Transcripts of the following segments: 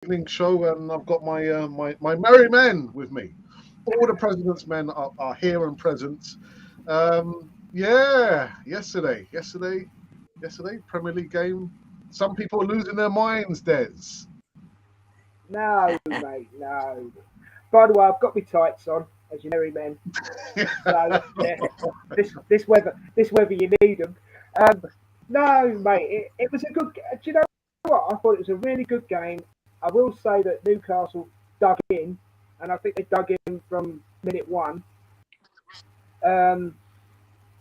evening show, and I've got my merry men with me. All the president's men are here and present. Yeah, yesterday, Premier League game. Some people are losing their minds, Des. No, mate, no. By the way, I've got my tights on, as you merry men. So yeah, this weather you need them. Um, no, mate, it was a good. Do you know what? I thought it was a really good game. I will say that Newcastle dug in, and I think they dug in from minute one. Um,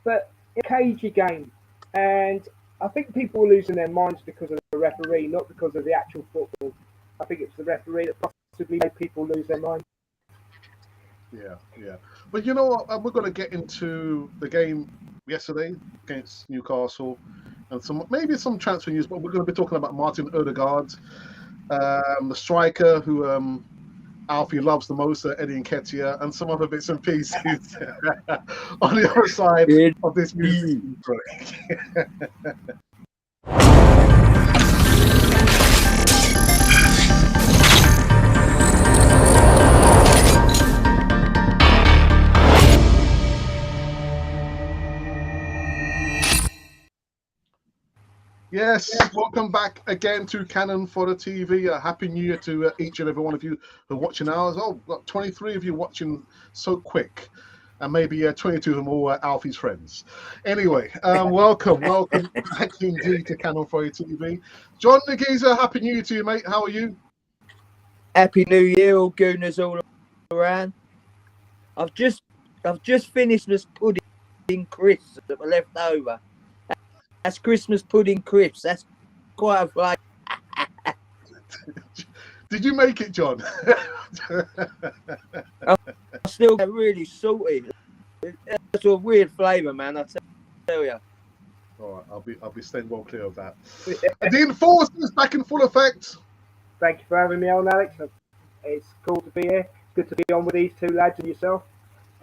but it's a cagey game, and I think people were losing their minds because of the referee, not because of the actual football. I think it's the referee that possibly made people lose their minds. Yeah. But you know what? We're going to get into the game yesterday against Newcastle, and maybe some transfer news. But we're going to be talking about Martin Odegaard, the striker who Alfie loves the most, Eddie Nketiah, and some other bits and pieces on the other side of this music break. Yes, welcome back again to Cannon for the TV. Happy New Year to each and every one of you who are watching ours. Oh, got 23 of you watching so quick, and maybe 22 of them all Alfie's friends. Anyway, welcome back indeed to Cannon for the TV. John Nagisa, Happy New Year to you, mate. How are you? Happy New Year, all gooners all around. I've just finished this pudding crisps that were left over. That's Christmas pudding crisps. That's quite a flavour. Did you make it, John? I still get really salty. That's a weird flavour, man. I tell you. All right, I'll be staying well clear of that. The enforcement is back in full effect. Thank you for having me on, Alex. It's cool to be here. Good to be on with these two lads and yourself.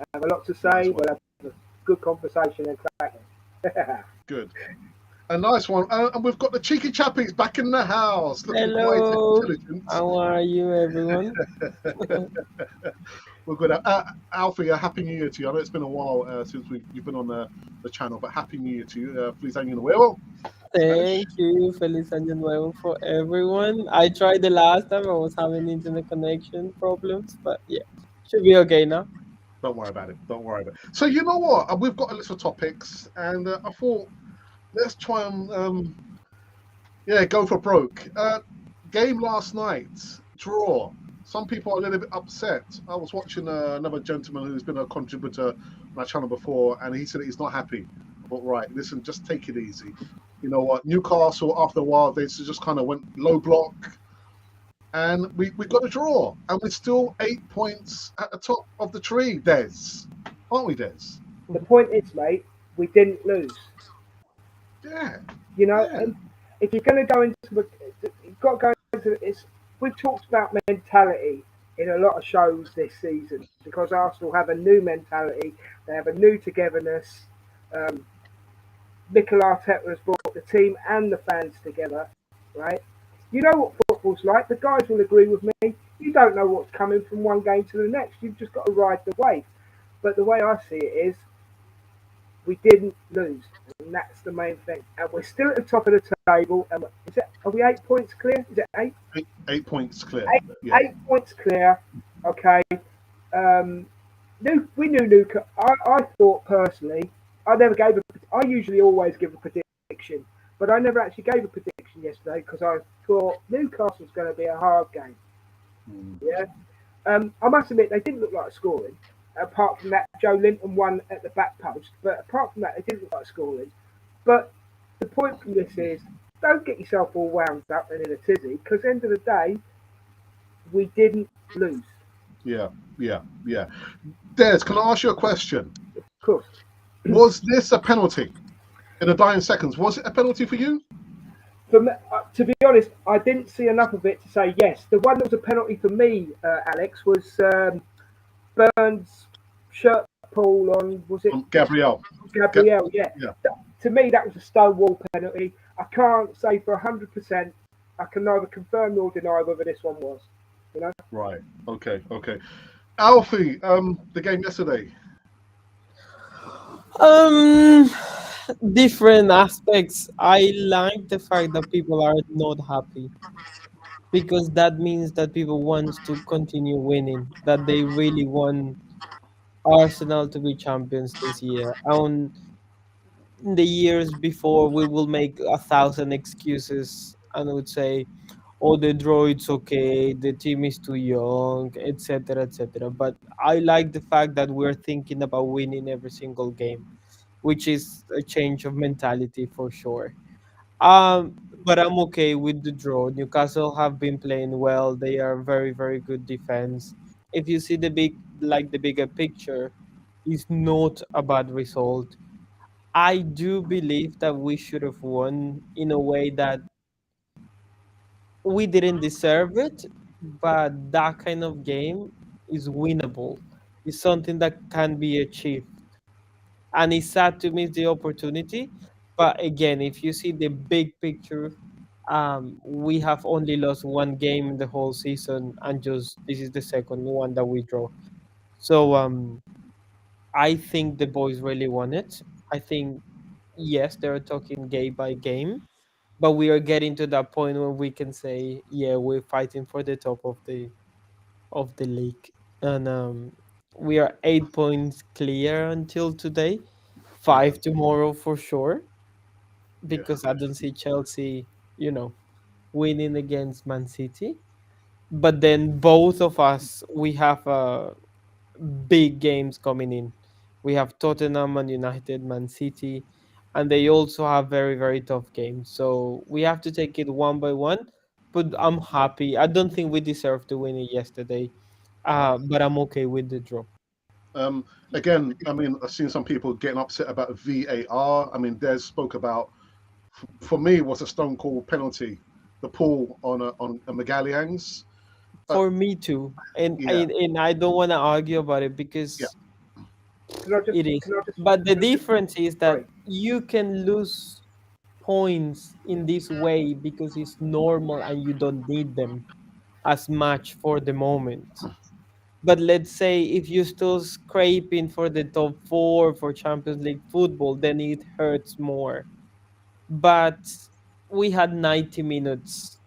I have a lot to say. We'll have a good conversation and cracking. Good. A nice one. And we've got the cheeky chappies back in the house. Hello. How are you, everyone? We're good. Alfie, a happy New Year to you. I know it's been a while since you've been on the channel, but happy New Year to you. Feliz Año Nuevo. Thank you. Feliz Año Nuevo for everyone. I tried the last time. I was having internet connection problems, but yeah, should be okay now. Don't worry about it. So you know what? We've got a list of topics, and I thought let's try and go for broke. Game last night, draw. Some people are a little bit upset. I was watching another gentleman who's been a contributor on my channel before, and he said he's not happy. But right, listen, just take it easy. You know what? Newcastle, after a while, they just kind of went low block, and we got a draw, and we're still 8 points at the top of the tree, Des. Aren't we, Des? The point is, mate, we didn't lose. Yeah. You know, and if you're going to go into you've got to go into it. We've talked about mentality in a lot of shows this season because Arsenal have a new mentality. They have a new togetherness. Mikel Arteta has brought the team and the fans together, right? You know what football's like. The guys will agree with me. You don't know what's coming from one game to the next. You've just got to ride the wave. But the way I see it is, we didn't lose, and that's the main thing. And we're still at the top of the table. And are we 8 points clear? Is it 8? 8 points clear. 8 points clear. Okay. We knew Newcastle. I thought personally, I usually always give a prediction, but I never actually gave a prediction yesterday because I thought Newcastle's going to be a hard game. Yeah. I must admit they didn't look like scoring. Apart from that, Joe Linton won at the back post. But apart from that, they didn't look like scoring. But the point from this is, don't get yourself all wound up and in a tizzy, because at the end of the day, we didn't lose. Yeah. Des, can I ask you a question? Of course. Was this a penalty in the dying seconds? Was it a penalty for you? For me, to be honest, I didn't see enough of it to say yes. The one that was a penalty for me, Alex, was Burns' shirt pull on, was it? Gabriel, yeah. To me, that was a stonewall penalty. I can't say for 100% I can neither confirm nor deny whether this one was. You know. Right. Okay. Alfie, the game yesterday. Um, Different aspects. I like the fact that people are not happy because that means that people want to continue winning, that they really want Arsenal to be champions this year. And in the years before, we will make 1,000 excuses and would say, "Oh, the draw it's okay, the team is too young, etc., etc." But I like the fact that we're thinking about winning every single game, which is a change of mentality for sure. But I'm okay with the draw. Newcastle have been playing well. They are very, very good defense. If you see the bigger picture, it's not a bad result. I do believe that we should have won in a way that we didn't deserve it, but that kind of game is winnable. It's something that can be achieved. And it's sad to miss the opportunity. But again, if you see the big picture, we have only lost one game in the whole season, and just this is the second one that we draw. So I think the boys really won it. I think yes, they're talking game by game, but we are getting to that point where we can say, yeah, we're fighting for the top of the league, and we are 8 points clear until today, Yeah. 5 tomorrow for sure, Yeah. because I don't see Chelsea, winning against Man City. But then both of us, we have big games coming in. We have Tottenham and United, Man City, and they also have very, very tough games. So we have to take it one by one. But I'm happy. I don't think we deserved to win it yesterday, but I'm okay with the draw. Again, I mean, I've seen some people getting upset about VAR. I mean, Des spoke about, for me, was a stone cold penalty, the pull on a Magalhães. For me too, and Yeah. I don't want to argue about it Yeah. because Can I just? it is. Can I just? But the Can I just difference is that sorry. you can lose points in this way because it's normal and you don't need them as much for the moment. But let's say if you're still scraping for the top four for Champions League football, then it hurts more. But we had 90 minutes,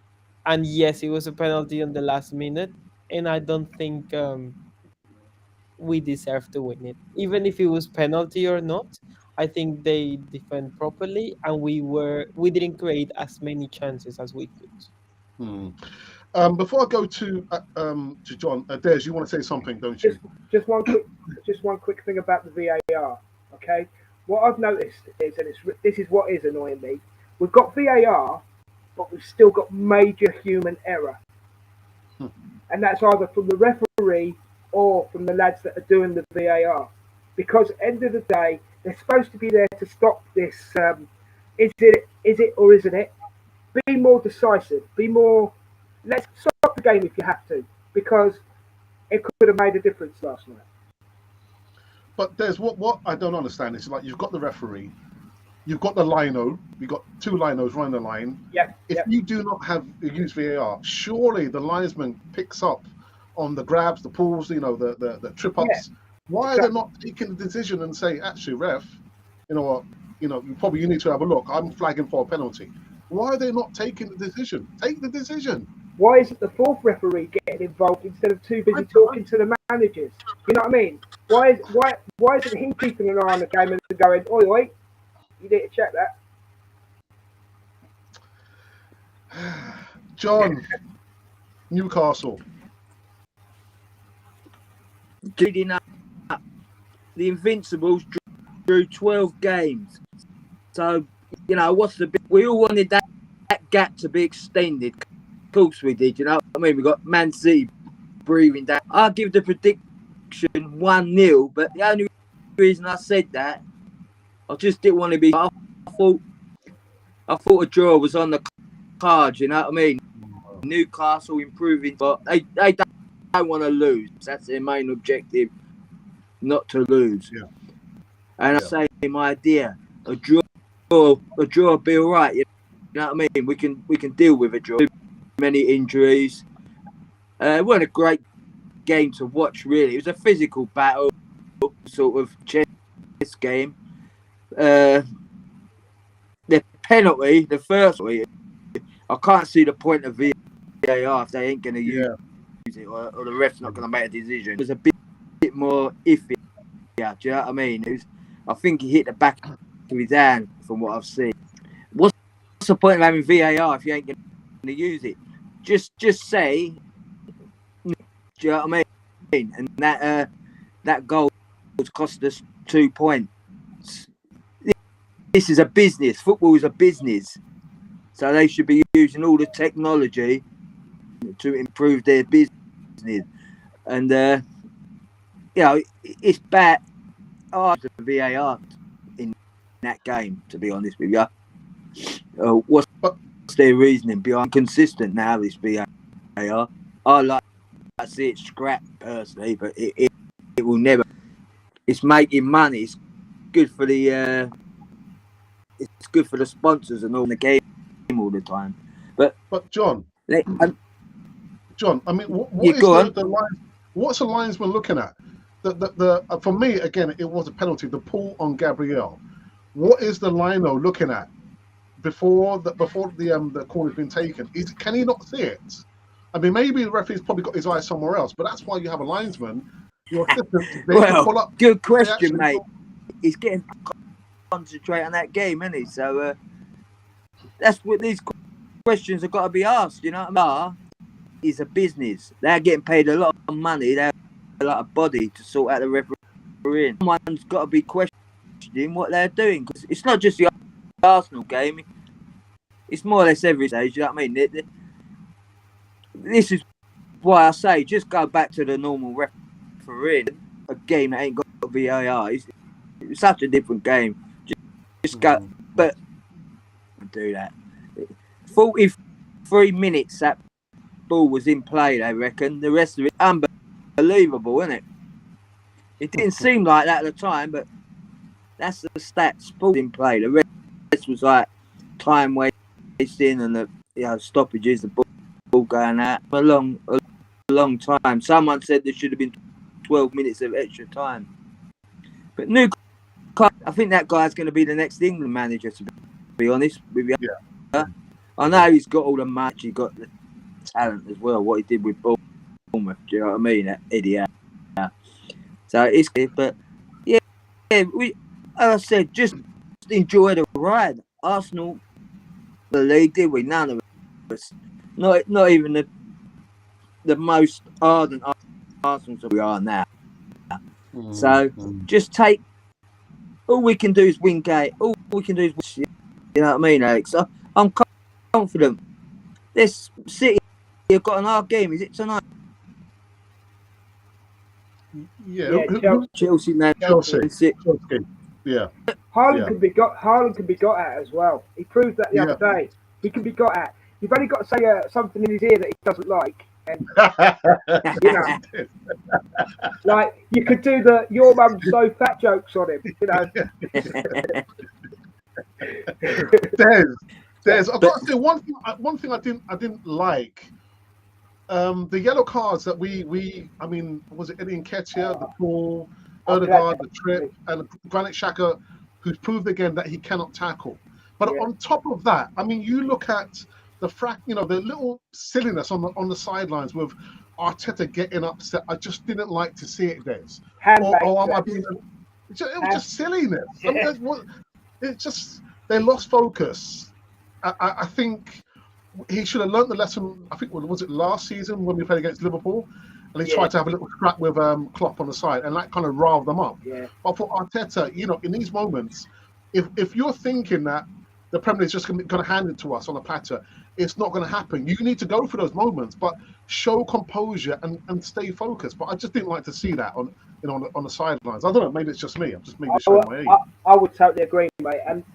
and yes, it was a penalty on the last minute, and I don't think we deserve to win it. Even if it was penalty or not, I think they defend properly, and we didn't create as many chances as we could. Hmm. Before I go to John, Des, you want to say something, don't you? Just just one quick thing about the VAR. Okay, what I've noticed is, and this is what is annoying me. We've got VAR, but we've still got major human error, Hmm. and that's either from the referee or from the lads that are doing the VAR. Because end of the day, they're supposed to be there to stop this. Is it or isn't it? Be more decisive. Be more. Let's stop the game if you have to, because it could have made a difference last night. But there's what I don't understand is, like, you've got the referee, you've got the lino, you've got two linos running the line. Yeah, If yeah. you do not have use VAR, surely the linesman picks up on the grabs, the pulls, the trip ups. Why are they not taking the decision and say, actually, ref, you know what, you need to have a look. I'm flagging for a penalty. Why are they not taking the decision? Take the decision. Why isn't the fourth referee getting involved instead of too busy talking to the managers? You know what I mean? Why isn't he keeping an eye on the game and going, oi, oi, you need to check that? John, Newcastle. Leading up, the Invincibles drew 12 games. So, we all wanted that gap to be extended. Of course we did, you know what I mean? We got Man City breathing down. I'll give the prediction 1-0, but the only reason I said that, I just didn't want to be. I thought a draw was on the cards, you know what I mean? Newcastle improving, but they don't want to lose. That's their main objective, not to lose. Yeah. And I say my idea, a draw would be all right. You know what I mean? We can deal with a draw. many injuries. It wasn't a great game to watch, really. It was a physical battle, sort of chess game. The penalty, the first one, I can't see the point of VAR if they ain't going to use it, or the ref's not going to make a decision. It was a bit more iffy. Yeah, do you know what I mean? I think he hit the back of his hand, from what I've seen. What's the point of having VAR if you ain't going to use it? Just say, do you know what I mean? And that goal cost us 2 points. This is a business. Football is a business. So they should be using all the technology to improve their business. And, it's bad. The VAR in that game, to be honest with you. What's their reasoning behind consistent now, this VAR? I like to see it scrapped personally, but it will never. It's making money. It's good for the sponsors and all the game all the time. But John, I mean, what's the linesman looking at? For me, again, it was a penalty. The pull on Gabriel. What is the lino looking at before the corner's been taken? Can he not see it? I mean, maybe the referee's probably got his eyes somewhere else, but that's why you have a linesman. Your assistant to pull up. Good question, mate. He's getting concentrate on that game, isn't he? So that's what these questions have got to be asked. You know what I mean? It's a business. They're getting paid a lot of money. They have a lot of body to sort out the refereeing. Someone's got to be questioning what they're doing, because it's not just the Arsenal game. It's more or less every stage. You know what I mean? This is why I say just go back to the normal refereeing. A game that ain't got VAR. It's such a different game. Just go, but do that. 43 minutes that ball was in play, they reckon. The rest of it, unbelievable, isn't it? It didn't seem like that at the time, but that's the stats. Ball in play. The rest was like time wasting and the stoppages. The ball going out for a long time. Someone said there should have been 12 minutes of extra time. But I think that guy's going to be the next England manager, to be honest with you. Yeah. I know he's got all the match, he's got the talent as well, what he did with Bournemouth, do you know what I mean? That Eddie. So it's good, but we, as I said, just enjoy the ride. Arsenal, the league, did we? None of us. Not even the most ardent Arsenal that we are now. So just take. All we can do is win game. All we can do is win. You know what I mean, Alex? I'm confident. This City have got an hard game. Is it tonight? Yeah. Chelsea, man. Chelsea. Yeah. Haaland can be got at as well. He proved that the other day. He can be got at. You've only got to say something in his ear that he doesn't like, and you know, like you could do the "your mum's so fat" jokes on him. You know. There's. I've got to say one thing I didn't like. The yellow cards that we I mean, was it Eddie Nketiah, the Paul, Odegaard, the Trip, and Granit Xhaka, who's proved again that he cannot tackle. But on top of that, I mean, you look at the the little silliness on the sidelines with Arteta getting upset. I just didn't like to see it, Des. Or am I being? It was just silliness. I mean, it's just they lost focus. I think he should have learnt the lesson. I think was it last season when we played against Liverpool, and he tried to have a little scrap with Klopp on the side, and that kind of riled them up. Yeah. But for Arteta, in these moments, if you're thinking that the Premier League is just going to hand it to us on a platter, it's not going to happen. You need to go for those moments, but show composure and stay focused. But I just didn't like to see that on the sidelines. I don't know. Maybe it's just me. I'm just maybe showing my age. I would totally agree, mate. And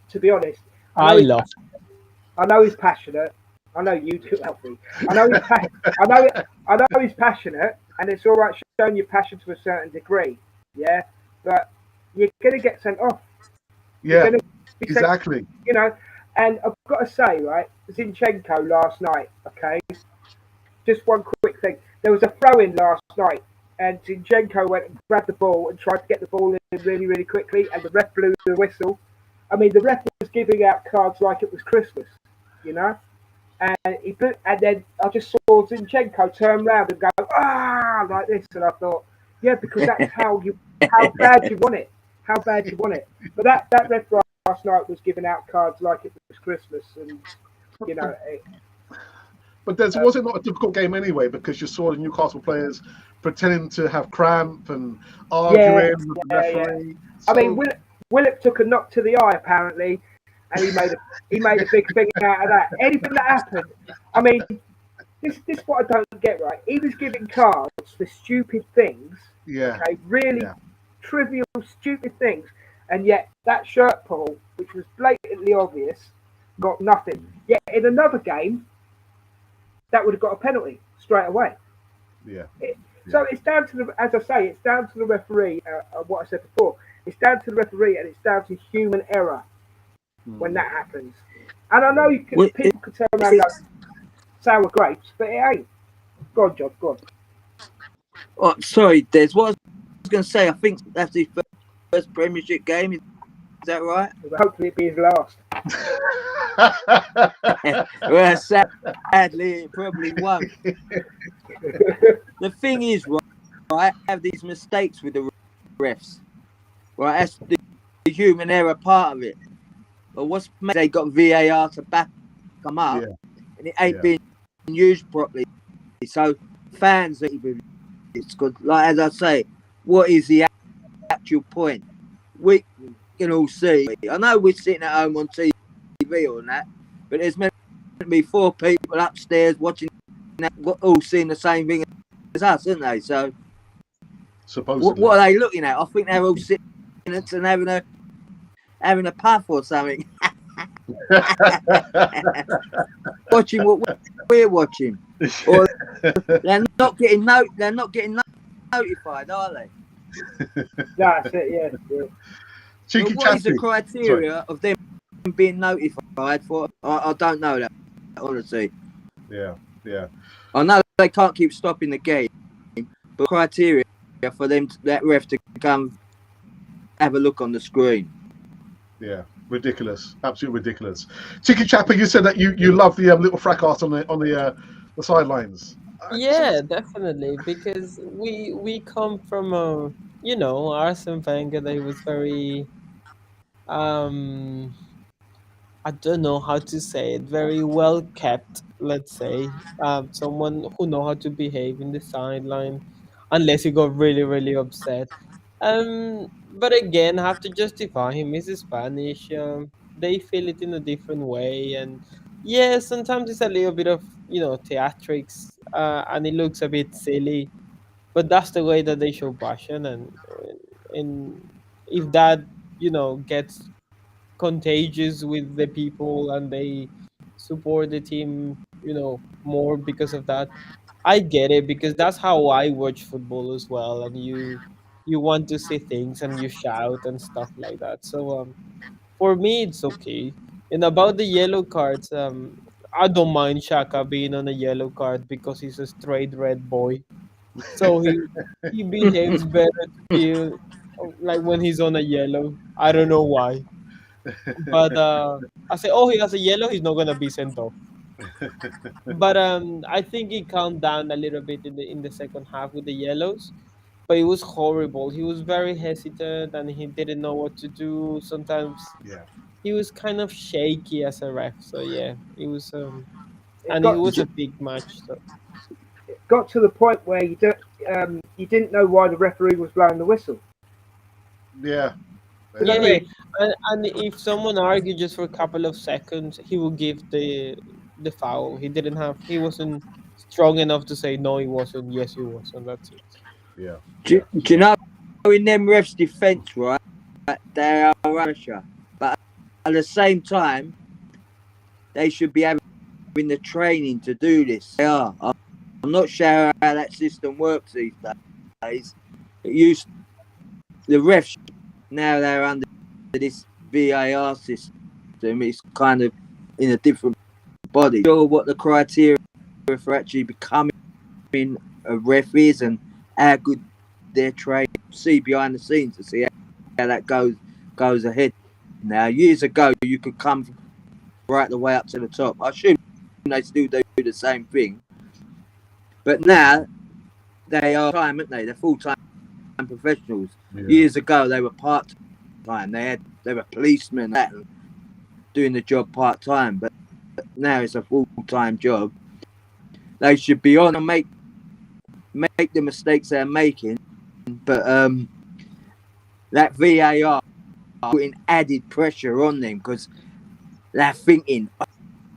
to be honest, I know he's passionate. I know you do, Alfie. I know he's passionate, and it's all right showing your passion to a certain degree. Yeah, but you're going to get sent off. Yeah, exactly. And I've got to say, right, Zinchenko last night, okay, just one quick thing. There was a throw-in last night, and Zinchenko went and grabbed the ball and tried to get the ball in really, really quickly, and the ref blew the whistle. I mean, the ref was giving out cards like it was Christmas, you know? And then I just saw Zinchenko turn around and go, like this, and I thought, yeah, because that's how bad you want it. How bad you want it. But that ref last night was giving out cards like it was Christmas, and, you know... But was it not a difficult game anyway? Because you saw the Newcastle players pretending to have cramp and arguing with the referee. Yeah. So... I mean, Willock took a knock to the eye apparently, and he made a big thing out of that. Anything that happened, I mean, this is what I don't get right. He was giving cards for stupid things. Yeah. Okay, really trivial, stupid things, and yet that shirt pull, which was blatantly obvious, got nothing. Yet in another game, that would have got a penalty straight away. Yeah. So it's down to the, as I say, it's down to the referee. What I said before, it's down to the referee, and it's down to human error when that happens. And I know people could turn around like sour grapes, but it ain't. Go on, John. Go on. Oh, sorry, Des. What I was going to say, I think that's his first Premiership game. Is that right? Hopefully, it be his last. Well, sadly, it probably won't. The thing is, right, I have these mistakes with the refs. Right, that's the human error part of it. But what's made, they got VAR to back them up, and it ain't being used properly. So fans, it's good. Like as I say, what is the actual point? We can all see. I know we're sitting at home on TV or that, but there's meant to be 4 people upstairs watching that, all seeing the same thing as us, aren't they? So, supposedly, what are they looking at? I think they're all sitting and having a puff or something. Watching what we're watching, or they're not getting notified, are they? That's it. Yeah. Cheeky what is the criteria of them being notified for? I don't know that, honestly. Yeah. I know they can't keep stopping the game, but criteria for them, that ref to come have a look on the screen. Yeah, ridiculous, absolutely ridiculous. Cheeky Chapper, you said that you love the little fracas on the sidelines. Yeah, definitely, because we come from Arsene Wenger. That he was very I don't know how to say it, very well kept, let's say. Someone who know how to behave in the sideline, unless he got really, really upset. But again, I have to justify him. He's Spanish. They feel it in a different way, and yeah, sometimes it's a little bit of theatrics, and it looks a bit silly. But that's the way that they show passion, and if that gets contagious with the people and they support the team more because of that, I get it, because that's how I watch football as well, and you want to see things and you shout and stuff like that. So for me it's okay. And about the yellow cards, I don't mind Shaka being on a yellow card because he's a straight red boy, so he behaves better to be like when he's on a yellow. I don't know why. But I say, oh, he has a yellow, he's not gonna be sent off. But I think he calmed down a little bit in the second half with the yellows. But it was horrible. He was very hesitant and he didn't know what to do. Sometimes he was kind of shaky as a ref. So yeah, it was and it was a big match. So it got to the point where you didn't know why the referee was blowing the whistle. Yeah. Yeah, and if someone argued just for a couple of seconds, he would give the foul. He wasn't strong enough to say no, he wasn't. Yes, he was, and that's it. Yeah. Do you know, in them refs' defence, right? They are Russia, but at the same time, they should be having the training to do this. They are. I'm not sure how that system works these days. The refs now they're under this VAR system. It's kind of in a different body. Sure, what the criteria for actually becoming a ref is and how good their trade. See behind the scenes to see how that goes ahead. Now, years ago, you could come right the way up to the top. I assume they still do the same thing, but now they are time, aren't they? They're full-time professionals. Yeah. Years ago, they were part-time. They were policemen and doing the job part-time, but now it's a full-time job. They should be on and make the mistakes they're making, but that VAR putting added pressure on them because they're thinking,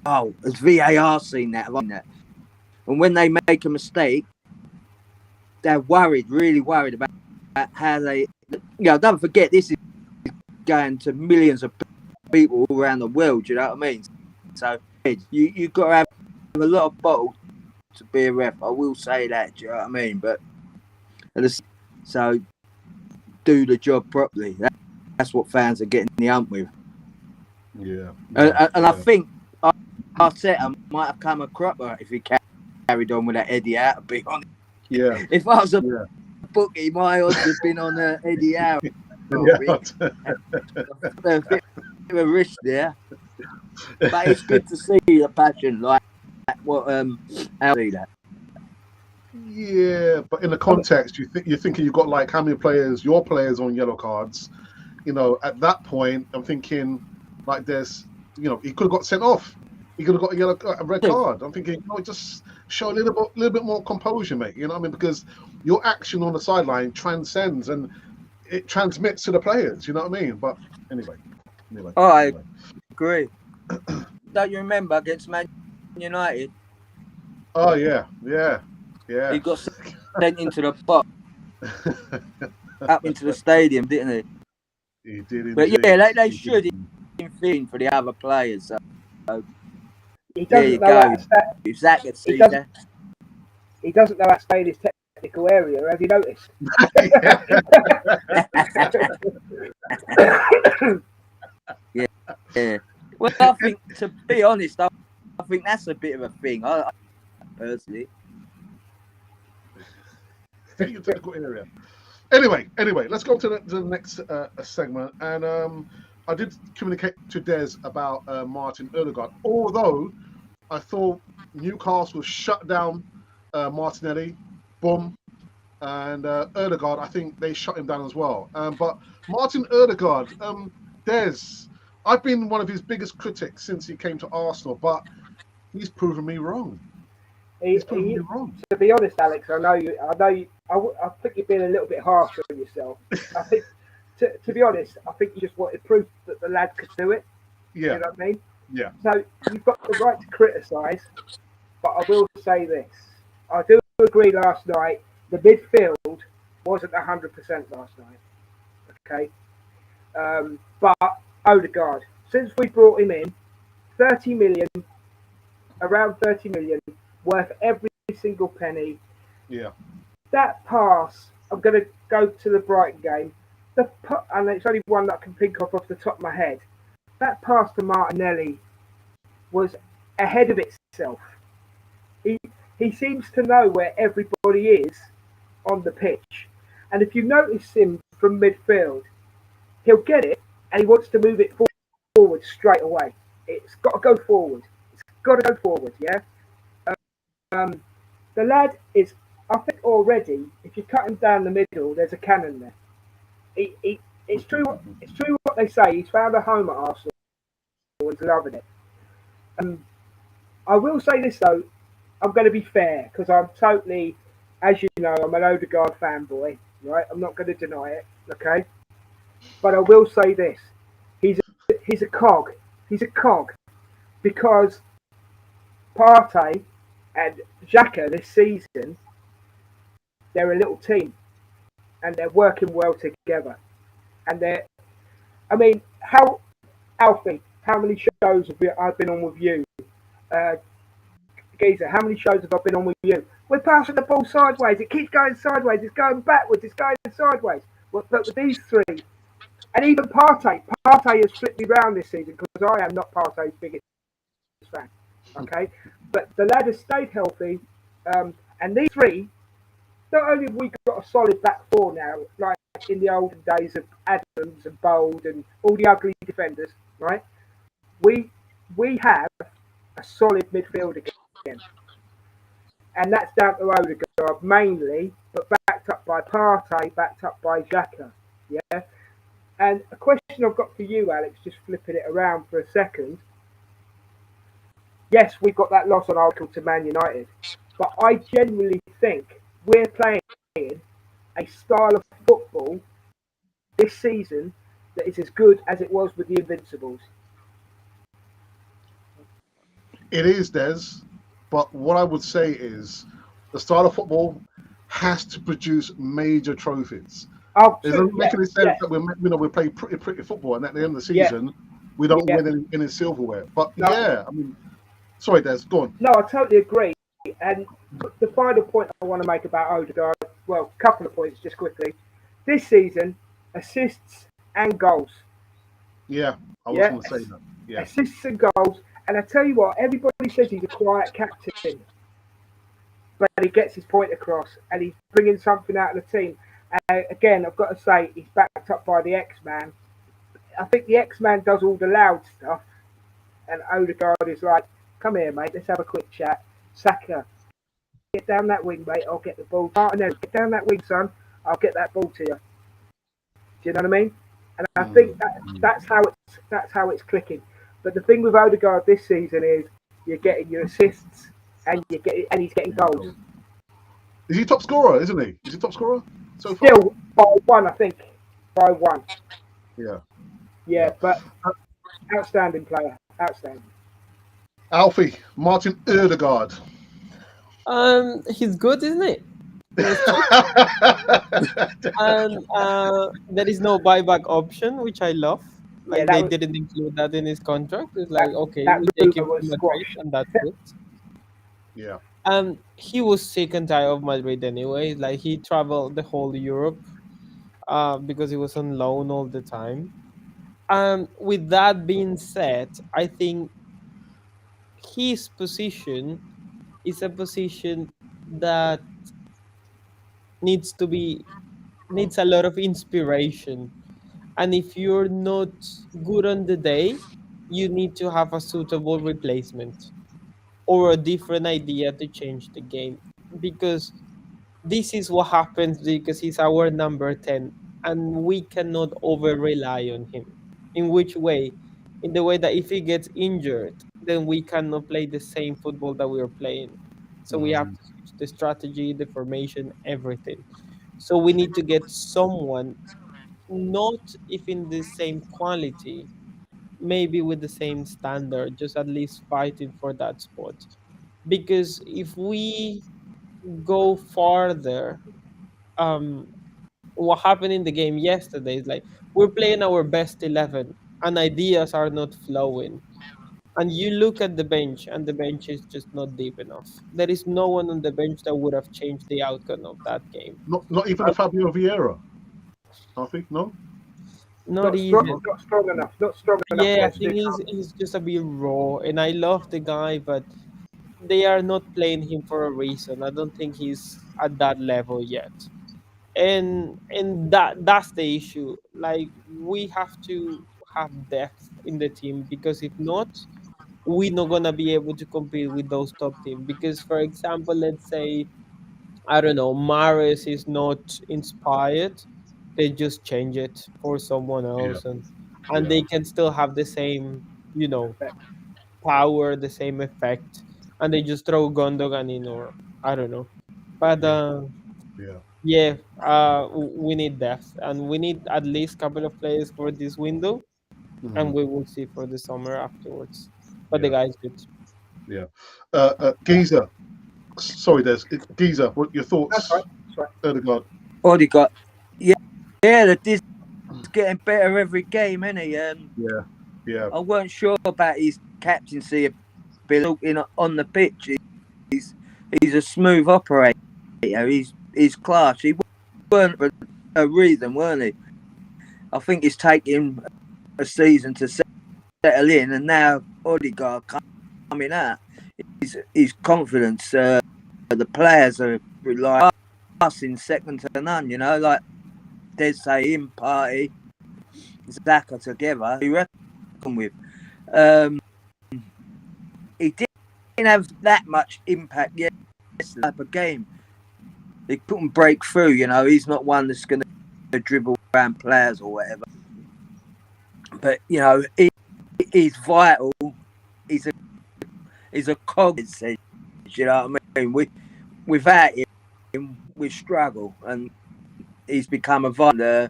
oh, has VAR seen that? And when they make a mistake, they're really worried about how they. Don't forget, this is going to millions of people all around the world. You know what I mean? So you got to have a lot of bottle to be a ref. I will say that. Do you know what I mean? But so do the job properly. That's what fans are getting the hump with. Yeah. And I think Arteta might have come a cropper if he carried on with that Eddie Howe. To be honest. Yeah. If I was a bookie, my odds have been on Eddie Howe. A bit of a risk there, but it's good to see the passion like what how see that. Yeah, but in the context, you're thinking you've got like how many players, your players on yellow cards. At that point, I'm thinking like there's, he could have got sent off. He could have got a red card. I'm thinking, just show a little bit more composure, mate. You know what I mean? Because your action on the sideline transcends and it transmits to the players. You know what I mean? But anyway. Oh, I agree. Don't you remember against Man United? Oh yeah. He got sent into the box, up into the stadium, didn't he? He did. But yeah, they should intervene for the other players. So there you go. If Zach could see that. He doesn't know how to stay in his technical area. Have you noticed? Yeah. Well, I think, to be honest, I think that's a bit of a thing. I personally. Technical area. Anyway, let's go to the next segment. And I did communicate to Des about Martin Ødegaard. Although I thought Newcastle shut down Martinelli, boom, and Ødegaard, I think they shut him down as well. But Martin Ødegaard, Des, I've been one of his biggest critics since he came to Arsenal, but he's proven me wrong. He's proven me wrong. To be honest, Alex, I know you. I think you've been a little bit harsh on yourself. I think, to be honest, I think you just wanted proof that the lad could do it. Yeah. You know what I mean? Yeah. So you've got the right to criticise, but I will say this: I do agree. Last night, the midfield wasn't 100% last night. Okay, but Ødegaard, since we brought him in, 30 million, around 30 million, worth every single penny. Yeah. That pass, I'm going to go to the Brighton game, and it's only one that I can think of off the top of my head. That pass to Martinelli was ahead of itself. He seems to know where everybody is on the pitch. And if you notice him from midfield, he'll get it and he wants to move it forward straight away. It's got to go forward. Yeah? The lad is, I think already, if you cut him down the middle, there's a cannon there. It's true what they say. He's found a home at Arsenal and he's loving it. I will say this though, I'm going to be fair because I'm totally, as you know, I'm an Ødegaard fanboy, right? I'm not going to deny it, okay? But I will say this: he's a cog. He's a cog because Partey and Xhaka this season, they're a little team and they're working well together. And Alfie, how many shows have I been on with you? Geezer, how many shows have I been on with you? We're passing the ball sideways. It keeps going sideways. It's going backwards. It's going sideways. But with these three, and even Partey has flipped me round this season because I am not Partey's biggest fan. Okay, but the lad has stayed healthy, and these three. Not only have we got a solid back four now, like in the olden days of Adams and Bold and all the ugly defenders, right? We have a solid midfield again, and that's down to Odegaard mainly, but backed up by Partey, backed up by Xhaka. Yeah. And a question I've got for you, Alex, just flipping it around for a second. Yes, we've got that loss on Arsenal to Man United, but I genuinely think we're playing a style of football this season that is as good as it was with the Invincibles. It is, Des. But what I would say is the style of football has to produce major trophies. Oh, It doesn't make any sense that we play pretty football, and at the end of the season, we don't win any silverware. But no. I mean, sorry, Des, go on. No, I totally agree. And the final point I want to make about Odegaard, well, a couple of points just quickly. This season, assists and goals. Yeah, I was going to say that. Yeah. Assists and goals. And I tell you what, everybody says he's a quiet captain, but he gets his point across and he's bringing something out of the team. Again, I've got to say, he's backed up by the X-Man. I think the X-Man does all the loud stuff, and Odegaard is like, come here, mate, let's have a quick chat. Saka, get down that wing, mate, I'll get the ball. Martinez, get down that wing, son, I'll get that ball to you. Do you know what I mean? And I think that's how it's clicking. But the thing with Odegaard this season is you're getting your assists and he's getting goals. Is he top scorer, isn't he? Is he top scorer so far? Still by one, I think. By one. Yeah, but outstanding player. Outstanding. Alfie, Martin Odegaard. He's good, isn't he? And there is no buyback option, which I love. Like they didn't include that in his contract. It's like, okay, we take him to Madrid, and that's it. Yeah. And he was sick and tired of Madrid anyway. Like he traveled the whole Europe because he was on loan all the time. With that being said, I think his position is a position that needs a lot of inspiration. And if you're not good on the day, you need to have a suitable replacement or a different idea to change the game. Because this is what happens because he's our number 10 and we cannot over rely on him. In which way? In the way that if he gets injured, then we cannot play the same football that we are playing. So we have to switch the strategy, the formation, everything. So we need to get someone, not if in the same quality, maybe with the same standard, just at least fighting for that spot. Because if we go farther, what happened in the game yesterday is like we're playing our best 11 and ideas are not flowing. And you look at the bench and the bench is just not deep enough. There is no one on the bench that would have changed the outcome of that game. Not even a Fabio Vieira. I think Not strong enough. Yeah, I think he's just a bit raw, and I love the guy, but they are not playing him for a reason. I don't think he's at that level yet, and that's the issue. Like we have to have depth in the team because if not, we're not gonna be able to compete with those top teams. Because, for example, let's say I don't know, Maris is not inspired, they just change it for someone else, and they can still have the same, power, the same effect, and they just throw Gundogan in, or I don't know. But we need depth, and we need at least a couple of players for this window, and we will see for the summer afterwards. But the guy's good. Yeah. Giza. Sorry, Des. Giza, what your thoughts? That's right. Odegaard. Yeah, this is getting better every game, isn't he? Yeah. I weren't sure about his captaincy ability on the pitch. He's a smooth operator. He's class. He weren't for a reason, weren't he? I think it's taken a season to settle in, and now Odegaard coming out. His confidence. The players are like us in second to none. You know, like they say him, Party, Zaka together. We reckon with. He didn't have that much impact yet. Type of game. He couldn't break through. You know, he's not one that's going to dribble around players or whatever. But you know, he's vital. He's a cog. You know what I mean? Without him, we struggle, and he's become a vital.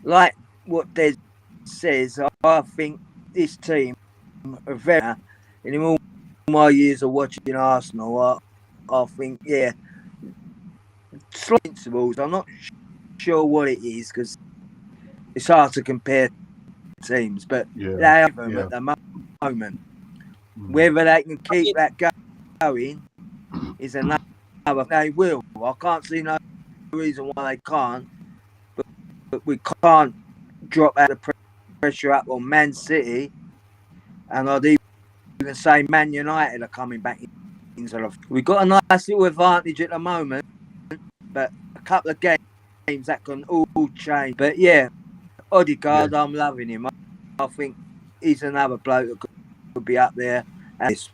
Like what Des says, I think this team are very. In all my years of watching Arsenal, I think slight principles. I'm not sure what it is because it's hard to compare teams, but they have them at the moment. Whether they can keep that going is another. They will. I can't see no reason why they can't. But we can't drop out the pressure up on Man City, and I'd even say Man United are coming back into the. We've got a nice little advantage at the moment, but a couple of games that can all change. But Odegaard, I'm loving him. I think he's another bloke that could be up there at this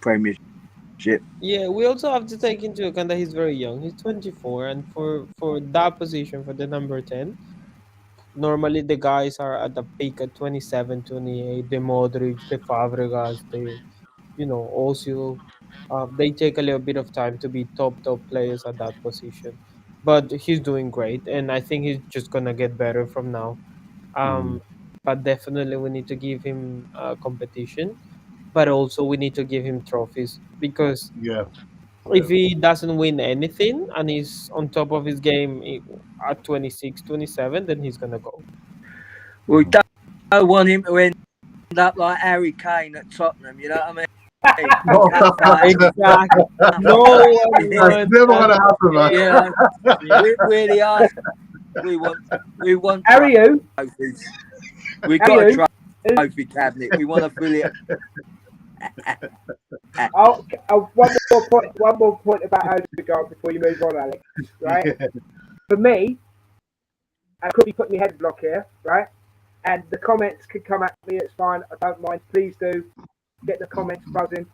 Premiership. Yeah, we also have to take into account that he's very young. He's 24, and for that position, for the number 10, normally the guys are at the peak at 27, 28. The Modric, the Fabregas, also they take a little bit of time to be top players at that position. But he's doing great, and I think he's just gonna get better from now. But definitely we need to give him competition, but also we need to give him trophies because if he doesn't win anything and he's on top of his game at 26, 27, then he's gonna go. We don't want him to end up like Harry Kane at Tottenham. You know what I mean? Exactly. No one That's never going to happen, man. We're the Arsenal. We want trophies. We've got a trophy cabinet. We want to fill it. One more point about Odegaard before you move on, Alex. Right? For me, I could be putting my head block here, right? And the comments could come at me. It's fine. I don't mind. Please do get the comments buzzing.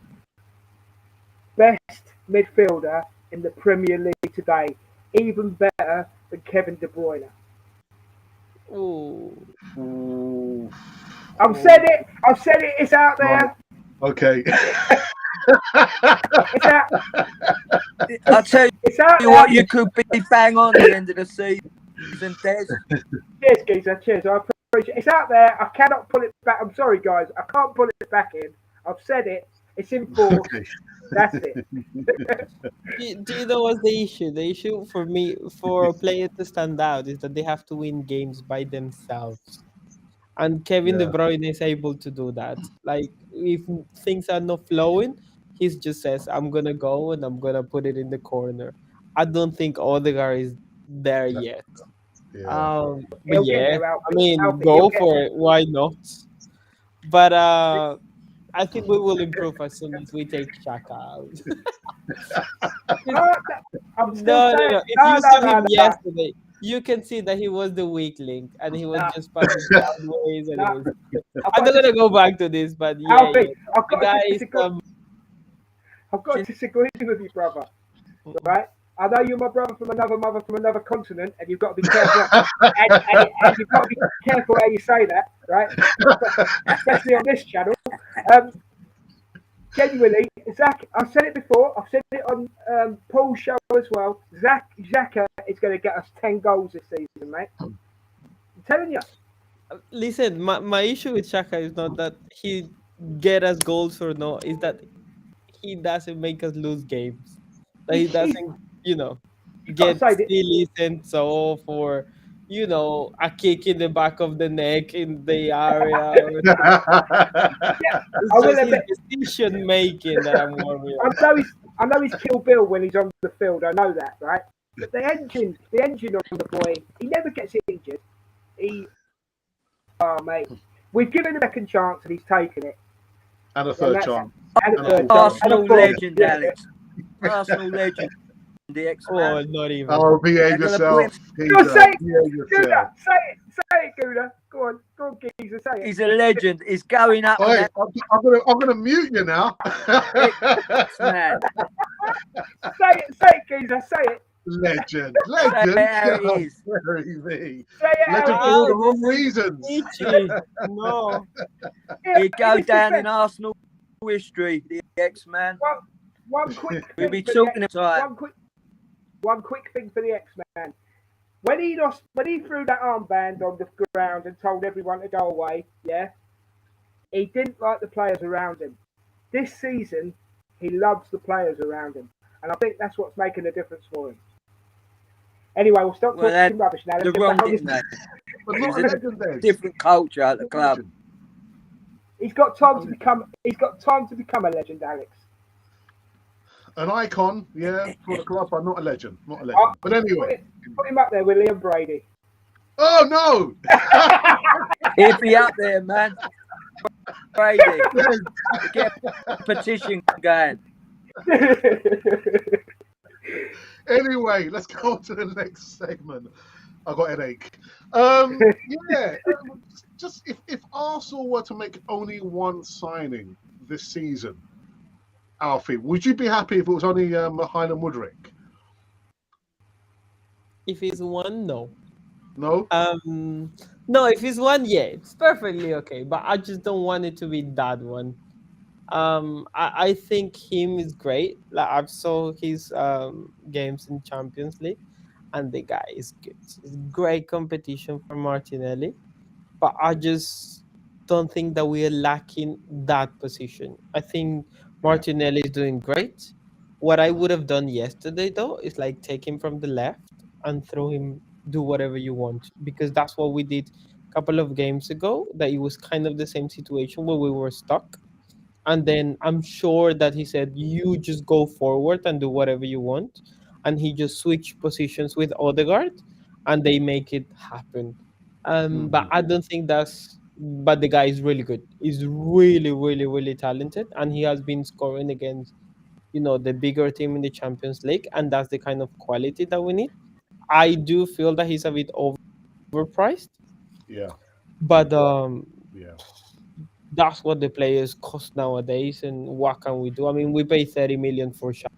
Best midfielder in the Premier League today, even better than Kevin De Bruyne. Ooh. I've said it. It's out there. Okay. It's out. I'll tell It's out you there. what, you could be bang on the end of the season, Des. Cheers, geezer. Cheers. I appreciate it. It's out there. I cannot pull it back. I'm sorry, guys. I can't pull it back in. I've said it. It's in force. Okay. That's it. Do you know what's the issue? The issue for me, for a player to stand out, is that they have to win games by themselves. And Kevin De Bruyne is able to do that. Like, if things are not flowing, he just says, I'm going to go and I'm going to put it in the corner. I don't think Odegaard is there yet. But go for it. Why not? But I think we will improve as soon as we take Xhaka out. No. If you saw him yesterday, you can see that he was the weak link and he was just passing sideways. I'm not going to go back to this, but I've got to disagree with you, brother. Right? I know you're my brother from another mother from another continent, and you've got to be careful. and you've got to be careful how you say that, right? Especially on this channel. Genuinely, Zach, I've said it before. I've said it on Paul's show as well. Xhaka is going to get us 10 goals this season, mate. I'm telling you. Listen, my issue with Xhaka is not that he get us goals or not. Is that he doesn't make us lose games. That he doesn't, get silly sent off or, a kick in the back of the neck in the area. It's just his decision making that I'm worried about. I know he's Kill Bill when he's on the field. I know that, right? But the engine on the boy, he never gets injured. Mate, we've given him a second chance and he's taken it. And a And third that's- chance. and And a a third full chance. chance. And a Arsenal fourth. legend, Yeah. Alex. Arsenal legend, the X-Man. Oh, not even. Oh, behave They're gonna yourself. Go say it, Behave yourself. Gouda. Say it, Gouda. Go on, Geezer, say it. He's a legend. He's going up Oi, in that I'm gonna mute you now. X-Man. Say it, Geezer, say it. Legend. Say it how it How is. dare me. Say it how Legend it for all the Wow, wrong this is reasons. itchy. No. is. He'd go Listen, down Ben, in Arsenal history, the X-Man. One quick We'll thing be for talking the about one quick thing for the X-Man. When he threw that armband on the ground and told everyone to go away, yeah, he didn't like the players around him. This season, he loves the players around him, and I think that's what's making a difference for him. Anyway, we'll stop talking rubbish now. the Let's get wrong back on this. thing, mate. But He's not a a legend, Des. different culture at the club. Legend. He's got time to become a legend, Alex. An icon, yeah, for the club, but not a legend. Not a legend. But anyway. Put him up there with Liam Brady. Oh no! He'd be up there, man. Brady. Get a petition going. Anyway, let's go on to the next segment. I got a headache. Yeah, just if Arsenal were to make only one signing this season, Alfie, would you be happy if it was only Mykhaylo Mudryk? If it's one, no. No. No, if it's one, yeah, it's perfectly okay. But I just don't want it to be that one. I think him is great. Like I've saw his games in Champions League, and the guy is good. It's great competition for Martinelli, but I just don't think that we are lacking that position. I think Martinelli is doing great. What I would have done yesterday though is like take him from the left and throw him, do whatever you want, because that's what we did a couple of games ago. That it was kind of the same situation where we were stuck. And then I'm sure that he said, you just go forward and do whatever you want. And he just switched positions with Odegaard and they make it happen. But I don't think but the guy is really good. He's really, really, really talented. And he has been scoring against, the bigger team in the Champions League. And that's the kind of quality that we need. I do feel that he's a bit overpriced. Yeah. But Yeah. that's what the players cost nowadays, and what can we do? I mean, we pay 30 million for Shaq,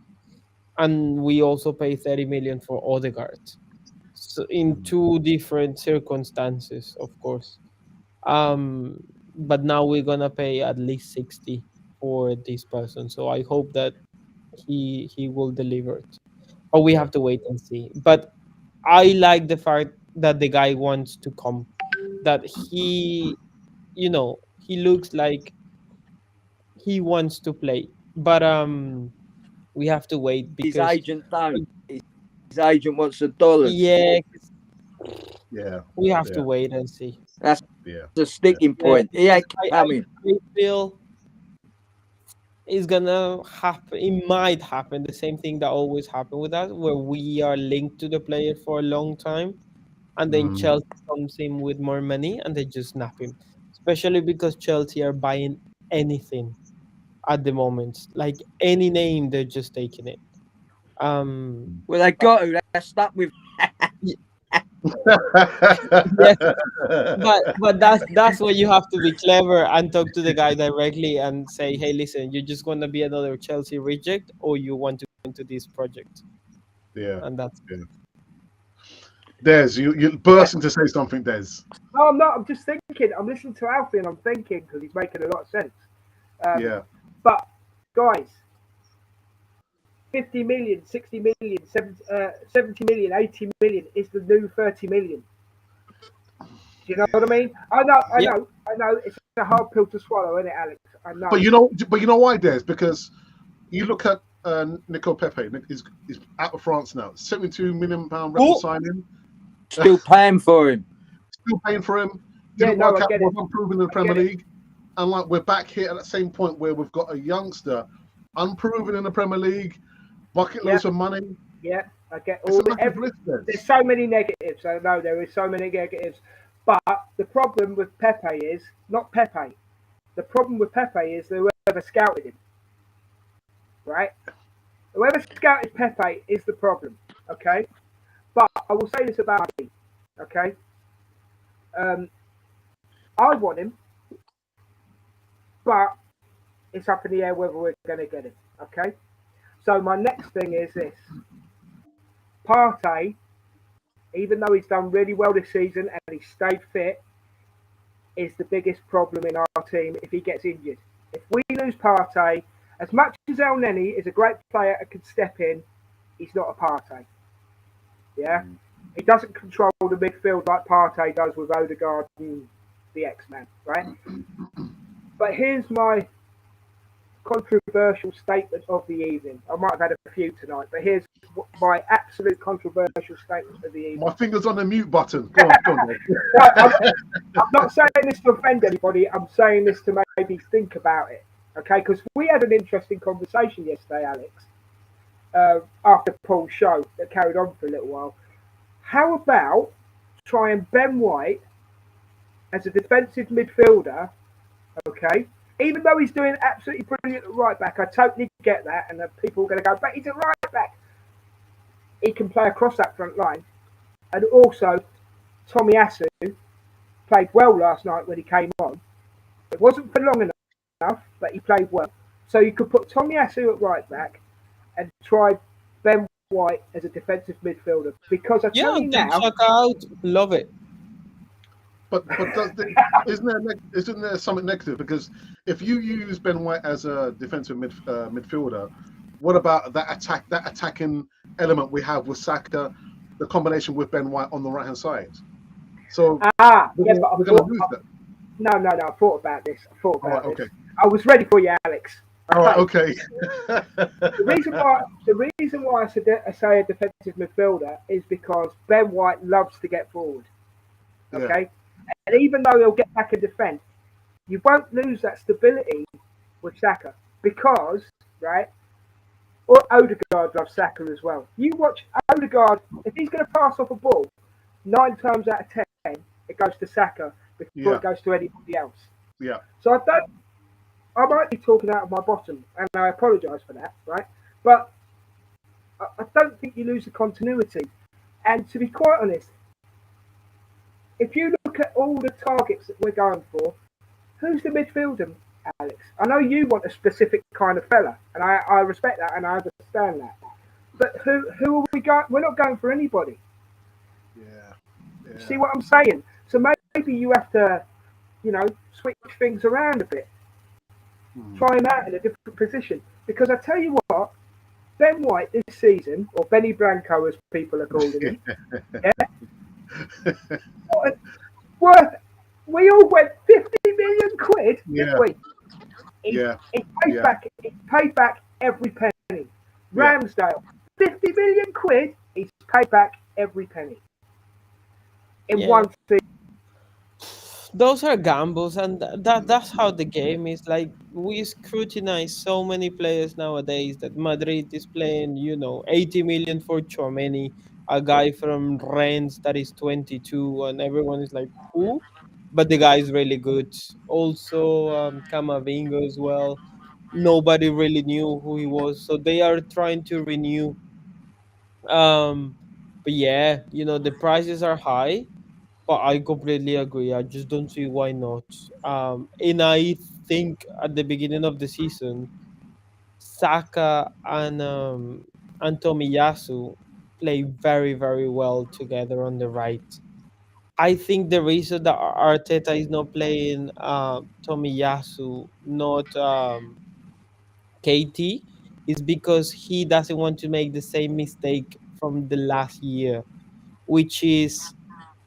and we also pay 30 million for Odegaard. So in two different circumstances, of course. But now we're gonna pay at least 60 for this person. So I hope that he will deliver it. But we have to wait and see. But I like the fact that the guy wants to come. That he looks like he wants to play, but we have to wait His because agent don't. His agent wants the dollars. yeah, Yeah. we have to Yeah. wait and see. That's Yeah. the sticking point. He ain't I coming. feel it's gonna happen. It might happen the same thing that always happened with us, where we are linked to the player for a long time, and then Chelsea comes in with more money and they just snap him. Especially because Chelsea are buying anything at the moment, like any name, they're just taking it. Well, they got to. They're stuck with. Yeah, but that's where you have to be clever and talk to the guy directly and say, hey, listen, you just want to be another Chelsea reject, or you want to go into this project? Yeah. And that's Des, you bursting to say something, Des. No, I'm not. I'm just thinking. I'm listening to Alfie and I'm thinking because he's making a lot of sense. Yeah. But, guys, 50 million, 60 million, 70 million, 80 million is the new 30 million. Do you know what I mean? I know. It's a hard pill to swallow, isn't it, Alex? I know. But you know why, Des? Because you look at Nico Pepe. He's out of France now. £72 million record signing. Still paying for him. Still paying for him. Yeah, Didn't no, work I out. get it. Was unproven in the Premier League. And like we're back here at that same point where we've got a youngster, unproven in the Premier League, bucket loads of money. Yeah, I get It's all a massive risk, Des. There's so many negatives. I know there is so many negatives. But the problem with Pepe is not Pepe. The problem with Pepe is there whoever scouted him, right? Whoever scouted Pepe is the problem, okay? But I will say this about me, okay? I want him, but it's up in the air whether we're going to get him, okay? So my next thing is this. Partey, even though he's done really well this season and he's stayed fit, is the biggest problem in our team if he gets injured. If we lose Partey, as much as El Neni is a great player and can step in, he's not a Partey. Yeah? He doesn't control the midfield like Partey does with Odegaard and the X-Man, right? But here's my controversial statement of the evening. I might have had a few tonight, but here's my absolute controversial statement of the evening. My finger's on the mute button. Go on, go on. I'm not saying this to offend anybody. I'm saying this to maybe think about it, okay? Because we had an interesting conversation yesterday, Alex, after Paul's show that carried on for a little while. How about trying Ben White as a defensive midfielder, okay? Even though he's doing absolutely brilliant at right back, I totally get that, and people are going to go, but he's a right back. He can play across that front line. And also, Tomiyasu played well last night when he came on. It wasn't for long enough, but he played well. So you could put Tomiyasu at right back and try Ben White as a defensive midfielder. Because I tell you now, check out, love it. But isn't there something negative? Because if you use Ben White as a defensive midfielder, what about that attacking element we have with Saka, the combination with Ben White on the right hand side? So we're going to lose that. No. I thought about this. Right, okay. I was ready for you, Alex. All right, okay. The reason why I say a defensive midfielder is because Ben White loves to get forward. Okay. Yeah. And even though he'll get back and defend, you won't lose that stability with Saka because, right, or Odegaard loves Saka as well. You watch Odegaard, if he's going to pass off a ball, 9 times out of 10, it goes to Saka before it goes to anybody else. Yeah. So I might be talking out of my bottom, and I apologise for that, right? But I don't think you lose the continuity. And to be quite honest, if you look at all the targets that we're going for, who's the midfielder, Alex? I know you want a specific kind of fella, and I respect that and I understand that. But who are we going? We're not going for anybody. Yeah. See what I'm saying? So maybe you have to, switch things around a bit. Try him out in a different position. Because I tell you what, Ben White this season, or Benny Blanco as people are calling him, we all went 50 million quid, didn't we? He paid back every penny. Ramsdale, 50 million quid, he's paid back every penny. In one season. Those are gambles, and that's how the game is. Like, we scrutinize so many players nowadays that Madrid is playing, 80 million for Tchouaméni, a guy from Rennes that is 22, and everyone is like, who? But the guy is really good. Also, Camavinga as well. Nobody really knew who he was, so they are trying to renew. But yeah, the prices are high. But I completely agree. I just don't see why not. And I think at the beginning of the season, Saka and Tomiyasu play very, very well together on the right. I think the reason that Arteta is not playing Tomiyasu, not KT, is because he doesn't want to make the same mistake from the last year, which is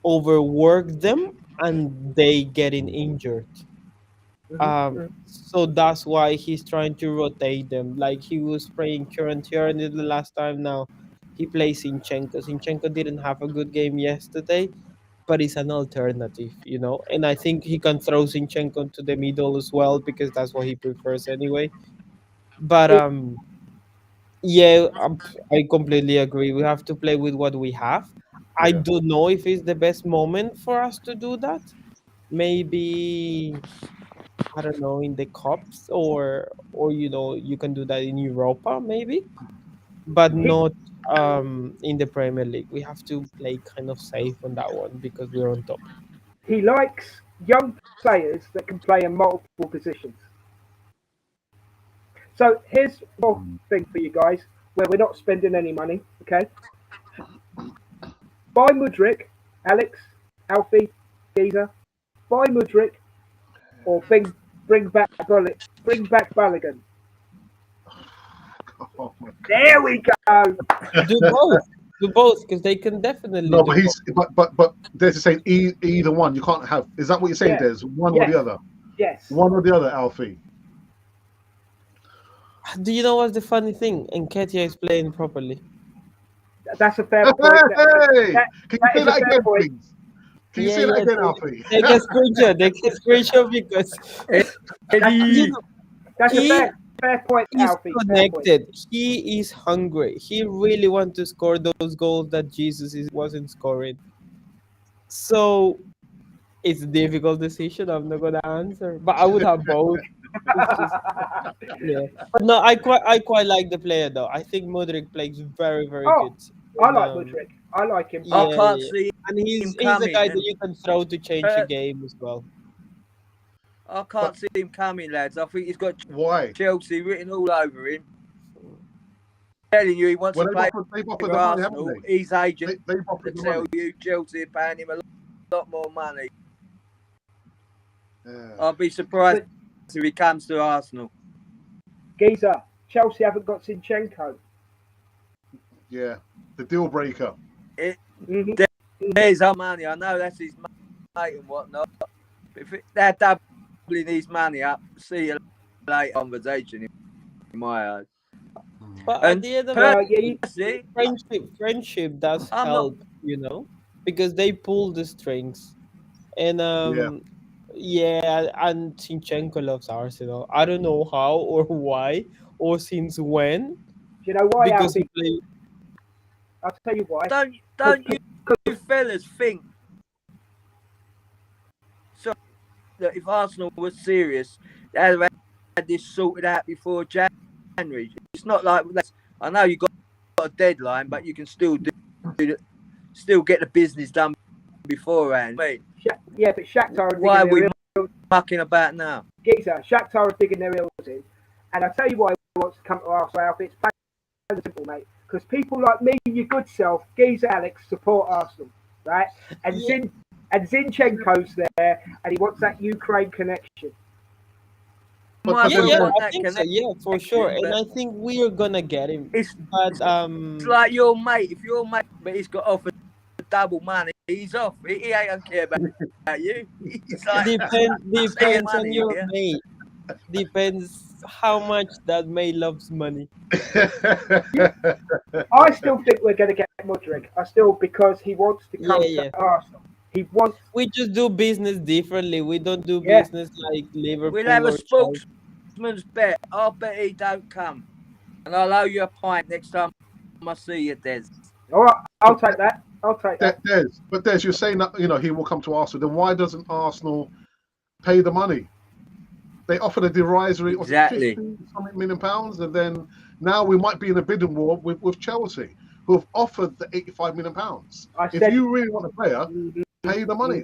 overwork them and they getting injured. So that's why he's trying to rotate them. Like, he was playing current here the last time. Now he plays Zinchenko. Zinchenko didn't have a good game yesterday, but it's an alternative, And I think he can throw Zinchenko to the middle as well because that's what he prefers anyway. But yeah, I completely agree. We have to play with what we have. I don't know if it's the best moment for us to do that. Maybe I don't know, in the cups, or you can do that in Europa maybe, but not in the Premier League. We have to play kind of safe on that one because we're on top. He likes young players that can play in multiple positions. So here's one thing for you guys where we're not spending any money, okay? Buy Mudryk, Alex, Alfie, Geezer. Buy Mudryk or bring back Balogun. Oh my God. There we go. Do both. Do both, because they can definitely No, do but he's but Des is saying either one. You can't have. Is that what you're saying, Yeah. Des? One Yes. or the other. Yes. One or the other, Alfie. both. Do you know what's the funny thing? Nketiah is playing properly. That's a fair Hey! point. Can you That say is a that fair again, point. please? Can you say that again, Alfie? They get screenshot. They get screenshot because Eddie. That's a he fair point, is Alfie. Fair point. connected. He is hungry. He really wants to score those goals that wasn't scoring. So it's a difficult decision. I'm not gonna answer, but I would have both. It's just, yeah. But no, I quite like the player though. I think Mudryk plays very Oh, good. I And, like Mudryk. I like him. I yeah, can't yeah. see And he's a coming, guy that and- you can throw to change a game as well. I can't see him coming, lads. I think he's got Why? Chelsea written all over him. Telling you he wants Well, to play they've offered for the money, Arsenal. haven't they? His agent They've to offered the tell money. you Chelsea are paying him a lot more money. Yeah. I'll be surprised if he comes to Arsenal. Geezer, Chelsea haven't got Zinchenko. Yeah. The deal breaker. Mm-hmm. There's our money. I know that's his mate and whatnot. But if they're doubling his money up, see you later conversation in my eyes. But And at the end of Well, it, yeah, friendship does I'm help, because they pull the strings. And yeah, and Zinchenko loves Arsenal. I don't know how or why or since when. do you know why, Because he Alfie? played. I'll tell you why. Don't you fellas think so that if Arsenal was serious, they'd have had this sorted out before January? It's not like I know you got a deadline, but you can still still get the business done beforehand. I mean, Yeah, but Shakhtar are why are digging we their heels. mucking about now? Geezer, Shakhtar are digging their heels in. And I'll tell you why he wants to come to Arsenal, Alfie. It's plain and simple, mate. Because people like me, your good self, Geezer, Alex, support Arsenal, right? And Yeah. Zinchenko's there, and he wants that Ukraine connection. But Yeah, then- I think so. Yeah, for sure. And I think we are gonna get him. It's But like your mate. If your mate, but he's got offered double money, he's off. He ain't gonna care about you. He's like, depends on money, your yeah. mate. Depends how much that mate loves money. I still think we're going to get Mudryk. Because he wants to come Yeah. to Arsenal. He wants. We just do business differently. We don't do Yeah. business like Liverpool. we'll have a or Chelsea. spokesman's bet. I'll bet he don't come, and I'll owe you a pint next time I see you, Des. All right, I'll take that. Des, you're saying that he will come to Arsenal. Then why doesn't Arsenal pay the money? They offered a derisory Exactly. £50 million, and then now we might be in a bidding war with Chelsea, who have offered the £85 million. If you really want a player, pay the money.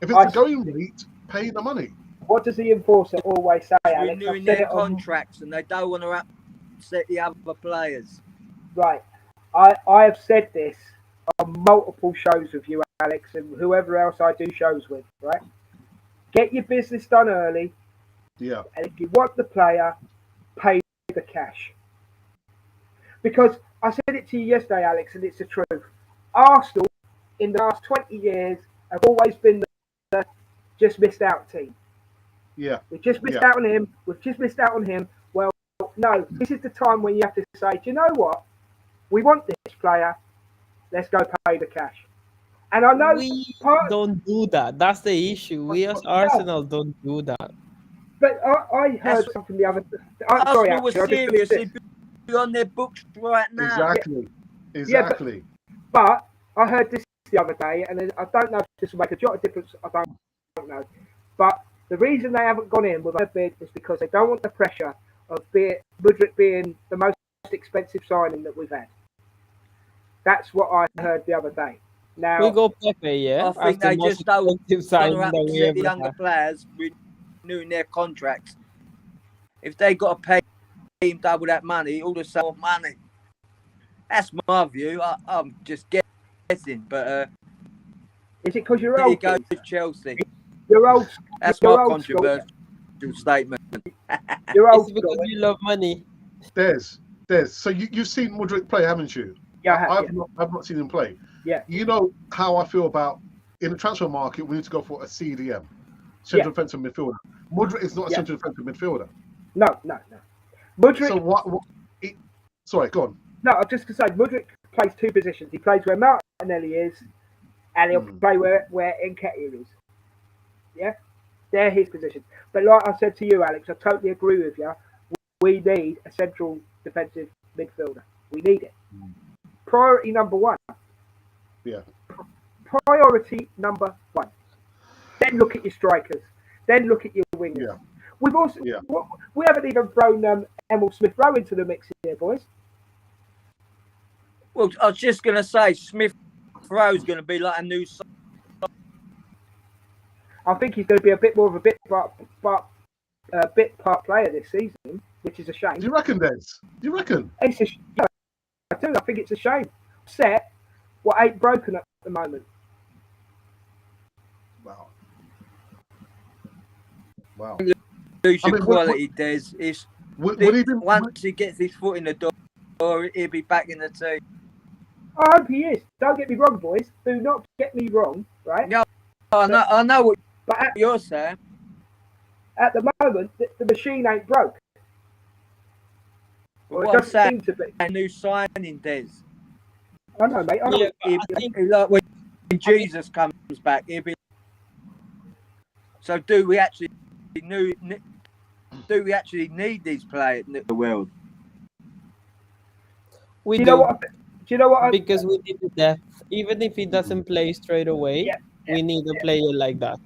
If it's a going rate, pay the money. What does the enforcer always say, Alex? Renewing their contracts, and they don't want to upset the other players. Right. I have said this on multiple shows with you, Alex, and whoever else I do shows with, right? Get your business done early. Yeah. And if you want the player, pay the cash. Because I said it to you yesterday, Alex, and it's the truth. Arsenal, in the last 20 years, have always been the just missed out team. Yeah. We've just missed out on him. We've just missed out on him. Well, no, this is the time when you have to say, do you know what? We want this player. Let's go pay the cash. And I know we don't do that. That's the issue. We as Arsenal don't do that. But I heard something the other day. Arsenal was seriously on their books right now. Exactly. Yeah, but I heard this the other day, and I don't know if this will make a jot of difference. I don't know. But The reason they haven't gone in with a bid is because they don't want the pressure of Mudryk being the most expensive signing that we've had. That's what I heard the other day. Now We go Pepe, yeah? I think As the they most just don't want expensive to signing that we upset the ever younger had. players renewing their contracts. If they got to pay him double that money, all the same money. That's my view. I'm just guessing, but is it because you're here old? goes Chelsea. You're old. That's You're my old controversial statement. You're old It's because school. you love money. Des. So you've seen Mudryk play, haven't you? Yeah, I've not seen him play. Yeah. You know how I feel about in the transfer market. We need to go for a CDM, central defensive midfielder. Mudryk is not a central defensive midfielder. No. Mudryk. So what sorry, go on. No, I was just going to say, Mudryk plays two positions. He plays where Martinelli is, and he'll play where Nketiah is. Yeah? They're his positions. But like I said to you, Alex, I totally agree with you. We need a central defensive midfielder. We need it. Priority number one. Yeah. Priority number one. Then look at your strikers. Then look at your wingers. Yeah. We've also we haven't even thrown Emil Smith-Rowe into the mix here, boys. Well, I was just going to say, Smith-Rowe's going to be like a new. I think he's going to be a bit more of a bit part player this season, which is a shame. Do you reckon, Des? Do you reckon? It's a I do. I think it's a shame. Set what ain't broken at the moment. Wow. Lose your quality, Des. Once he gets his foot in the door, he'll be back in the team. I hope he is. Don't get me wrong, boys. Do not get me wrong, right? No, I know what you're saying. At the moment, the machine ain't broke. Well, what I'm saying, a new signing, Des. I know, mate. I think like when Jesus comes back, he'll be. So, do we actually need these players in the world? We do do. You know what? Because we need the depth. Even if he doesn't play straight away, we need a player like that.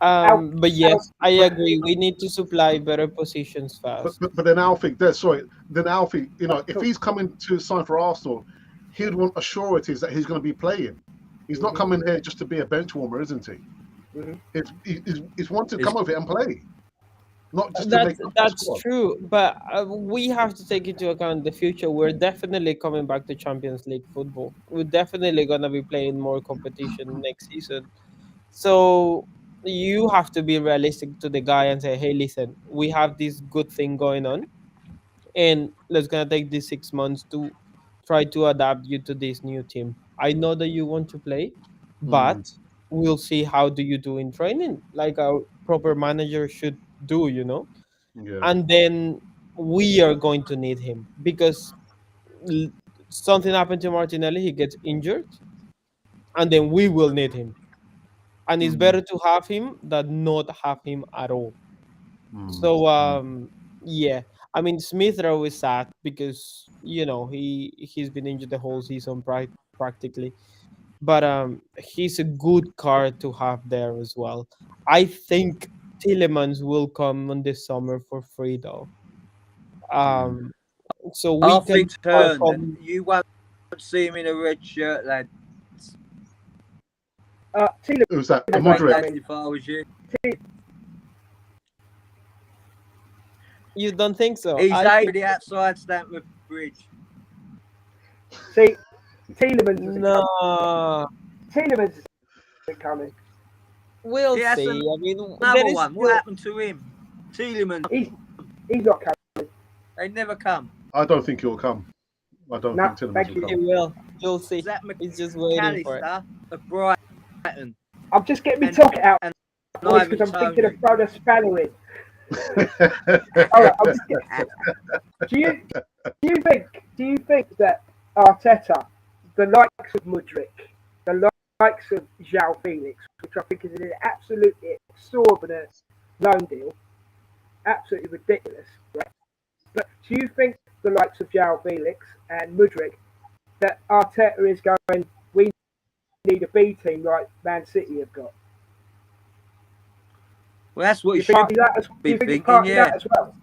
But yes, I agree. We need to supply better positions first. But then Alfie, if he's coming to sign for Arsenal, he'd want assurances that he's going to be playing. He's not coming here just to be a bench warmer, isn't he? He's wanting to come over here and play. Not just that's true, but we have to take into account the future. We're definitely coming back to Champions League football. We're definitely going to be playing more competition next season. So you have to be realistic to the guy and say, hey, listen, we have this good thing going on, and it's going to take these 6 months to try to adapt you to this new team. I know that you want to play, but we'll see how do you do in training, like a proper manager should do, and then we are going to need him because something happened to Martinelli, he gets injured, and then we will need him, and it's better to have him than not have him at all. So yeah, I mean, Smith-Rowe is sad because he's been injured the whole season practically, but he's a good card to have there as well. I think Tielemans will come on this summer for free though. So we can turn, and you won't see him in a red shirt, lad. Who's that? Mudryk. If I was you. You don't think so? He's already outside Stamford Bridge. See, Tielemans is coming. We'll see. I mean, another one. What happened to him? Tielemans. He's not coming. They never come. I don't think he'll come. I don't think Tielemans will come. He will. You'll see. He's just waiting for it. Of Brighton. I'm just getting me talk out, because I'm thinking of throwing a spanner in. All right, do you think that Arteta, the likes of Mudryk, the likes of João Felix, which I think is an absolutely exorbitant loan deal, absolutely ridiculous, right? But do you think the likes of João Felix and Mudryk, that Arteta is going, we need a B team like Man City have got? Well, that's what Do you you think should it's that as, do be you think it's thinking, partly yeah. that as well?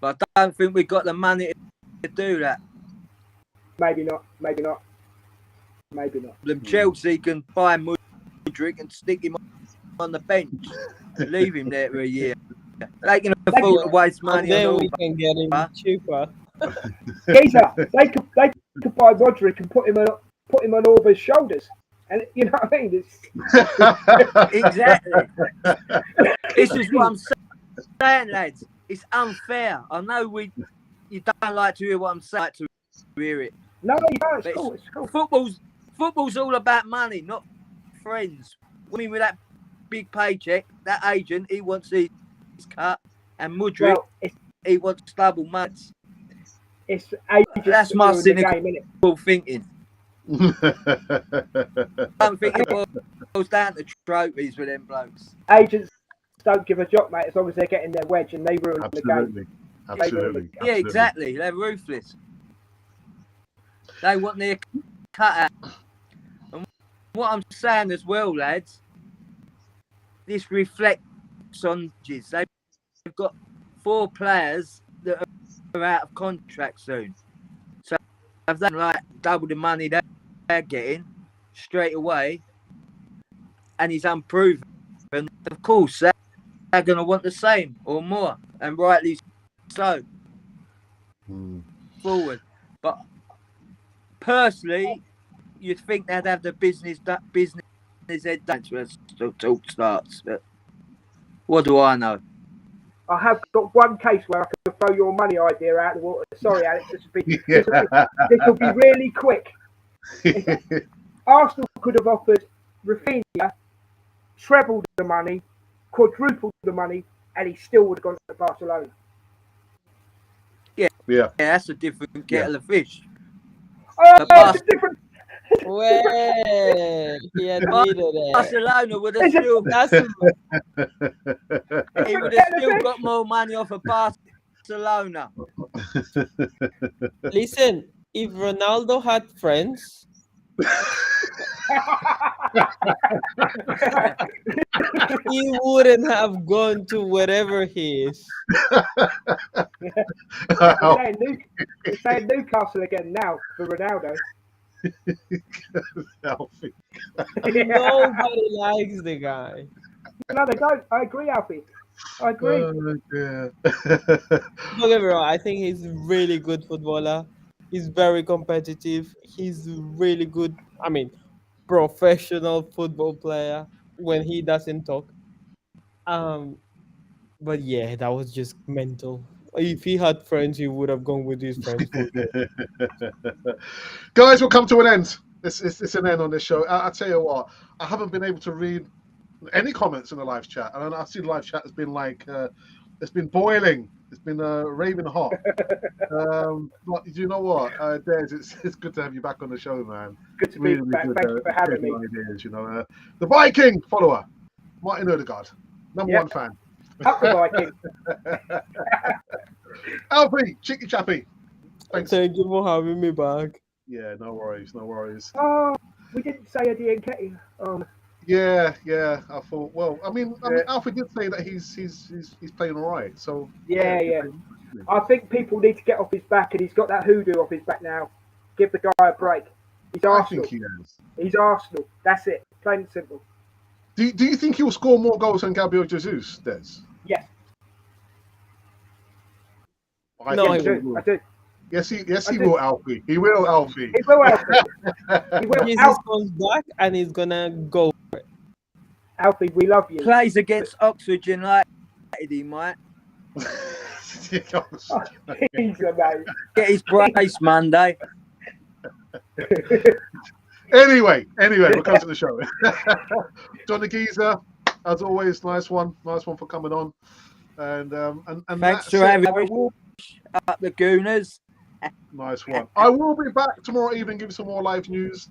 But I don't think we've got the money to do that. Maybe not. Maybe not. Maybe not. Chelsea can buy Mudryk and stick him on the bench and leave him there for a year. They can afford to waste And money then on we all. can get him cheaper. Geezer, they could buy Roderick and put him on Orba's shoulders, and you know what I mean. Exactly. This is what I'm saying, lads. It's unfair. I know you don't like to hear what I'm saying. I like to hear it. No, you don't. It's cool. It's cool. Football's all about money, not friends. I mean, with that big paycheck, that agent, he wants his cut, and Mudryk, he wants double months. It's agents. That's my cynical game, thinking. I'm thinking it goes down to trophies with them blokes. Agents don't give a jock, mate, as long as they're getting their wedge and they ruin the game. Absolutely. Yeah, exactly. They're ruthless. They want their cut out. And what I'm saying as well, lads, this reflects on Giz. They've got 4 players that are out of contract soon. So if they like double the money they're getting straight away, and he's unproven, of course they're going to want the same or more, and rightly so. Forward. But personally, you'd think they'd have the business head down when the talk starts. But what do I know? I have got one case where I could throw your money idea out of the water. Sorry, Alex, this will be really quick. Arsenal could have offered Rafinha treble the money, quadruple the money, and he still would have gone to Barcelona. Yeah, that's a different kettle of fish. Oh, it's a different. Well, he admitted it. Barcelona would have still. He would have still got more money off of Barcelona. Listen, if Ronaldo had friends, he wouldn't have gone to wherever he is. He's saying Newcastle again now for Ronaldo. Nobody likes the guy. No, they don't. I agree, Alfie. I agree. Don't get me wrong, I think he's a really good footballer. He's very competitive. He's really good. I mean, professional football player when he doesn't talk. But yeah, that was just mental. If he had friends, he would have gone with his friends. Guys, we'll come to an end. It's an end on this show. I'll tell you what, I haven't been able to read any comments in the live chat. And I see the live chat has been like, it's been boiling. It's been raving hot. But you know what, Des, it's good to have you back on the show, man. Good to be back. Thank you for having me. Ideas, you know, the Viking follower, Martin Odegaard, number 1 fan. Up the Viking. Alfie, Chicky Chappy. Thanks. Thank you for having me back. Yeah, no worries, no worries. Oh, we didn't say Eddie Nketiah. Yeah. I thought. Well, I mean, Alfie did say that he's playing all right. So yeah. I think people need to get off his back, and he's got that hoodoo off his back now. Give the guy a break. He's Arsenal. I think he is. He's Arsenal. That's it. Plain and simple. Do you think he will score more goals than Gabriel Jesus, Des? Yes. I do. Yes, he will, Alfie. He will, Alfie. He will, Alfie. He will. Jesus comes back and he's gonna go for it. Alfie, we love you. Plays against Oxford United, he might. Get his brace Monday. Anyway, we'll come to the show. Johnny Geezer, as always, nice one for coming on. And thanks for having me. Up the Gooners. Nice one. I will be back tomorrow evening, give you some more live news.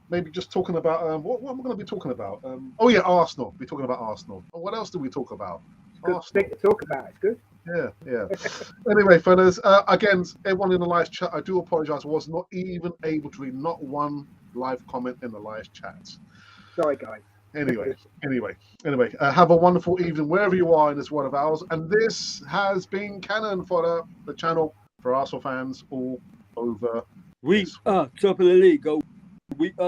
Maybe just talking about what am I going to be talking about? Arsenal. We're talking about Arsenal. What else do we talk about? Good thing to talk about. It's good. Yeah. Anyway, fellas, again, everyone in the live chat, I do apologize. I was not even able to read not one live comment in the live chat. Sorry, guys. Anyway, have a wonderful evening wherever you are in this world of ours. And this has been Canon for the channel for Arsenal fans all over. We are top of the league. We are